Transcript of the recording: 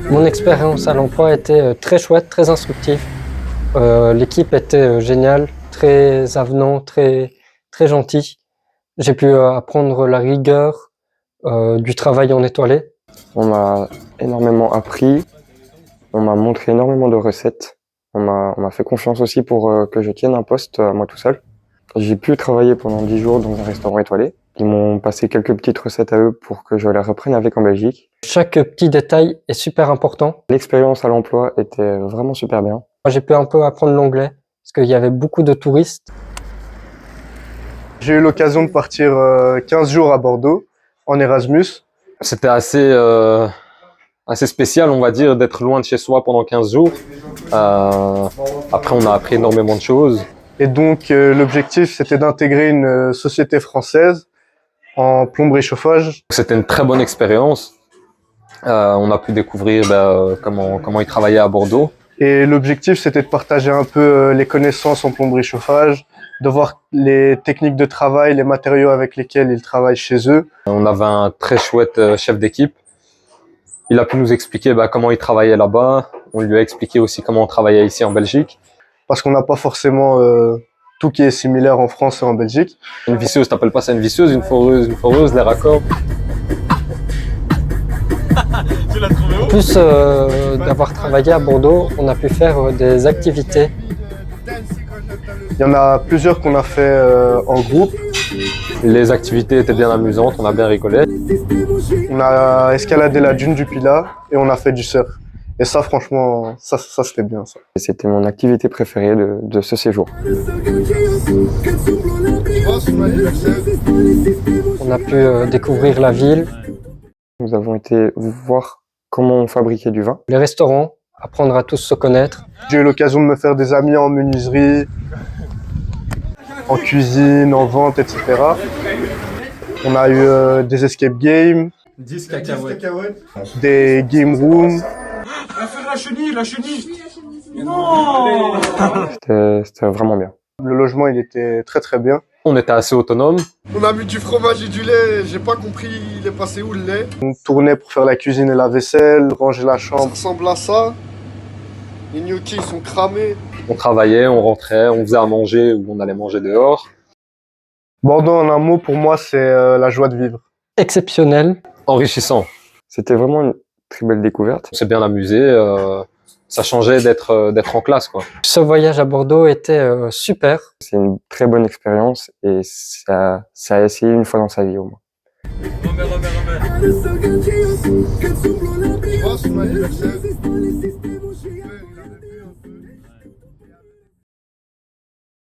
Mon expérience à l'emploi était très chouette, très instructive. L'équipe était géniale, très avenant, très gentil. J'ai pu apprendre la rigueur du travail en étoilé. On m'a énormément appris, on m'a montré énormément de recettes. On m'a fait confiance aussi pour que je tienne un poste à moi tout seul. J'ai pu travailler pendant 10 jours dans un restaurant étoilé. Ils m'ont passé quelques petites recettes à eux pour que je les reprenne avec en Belgique. Chaque petit détail est super important. L'expérience à l'emploi était vraiment super bien. J'ai pu un peu apprendre l'anglais parce qu'il y avait beaucoup de touristes. J'ai eu l'occasion de partir 15 jours à Bordeaux en Erasmus. C'était assez spécial, on va dire, d'être loin de chez soi pendant 15 jours. Après, on a appris énormément de choses. Et donc, l'objectif, c'était d'intégrer une société française en plomberie chauffage. C'était une très bonne expérience. On a pu découvrir comment ils travaillaient à Bordeaux. Et l'objectif, c'était de partager un peu les connaissances en plomberie chauffage, de voir les techniques de travail, les matériaux avec lesquels ils travaillent chez eux. On avait un très chouette chef d'équipe. Il a pu nous expliquer comment il travaillait là-bas. On lui a expliqué aussi comment on travaillait ici en Belgique. Parce qu'on n'a pas forcément tout qui est similaire en France et en Belgique. Une visseuse, t'appelles pas ça une visseuse, une foreuse, les raccords. En plus d'avoir travaillé à Bordeaux, on a pu faire des activités. Il y en a plusieurs qu'on a fait en groupe. Les activités étaient bien amusantes, on a bien rigolé. On a escaladé la dune du Pilat et on a fait du surf. Et ça, franchement, ça c'était bien, ça. C'était mon activité préférée de ce séjour. On a pu découvrir la ville, Nous avons été voir comment on fabriquait du vin. les restaurants, apprendre à tous se connaître. J'ai eu l'occasion de me faire des amis en menuiserie, en cuisine, en vente, etc. On a eu des escape games, 10 cacahuètes. des game rooms. La chenille. C'était vraiment bien. Le logement, il était très très bien. On était assez autonome. On a mis du fromage et du lait, j'ai pas compris il est passé où le lait. On tournait pour faire la cuisine et la vaisselle, ranger la Ça chambre. ressemble à ça. Les gnocchis ils sont cramés. On travaillait, on rentrait, on faisait à manger ou on allait manger dehors. Bordeaux, en un mot, pour moi, c'est la joie de vivre. Exceptionnel. Enrichissant. C'était vraiment une très belle découverte. On s'est bien amusé. Ça changeait d'être en classe, quoi. Ce voyage à Bordeaux était super. C'est une très bonne expérience et ça a essayé une fois dans sa vie au moins. Oh, c'est mon anniversaire.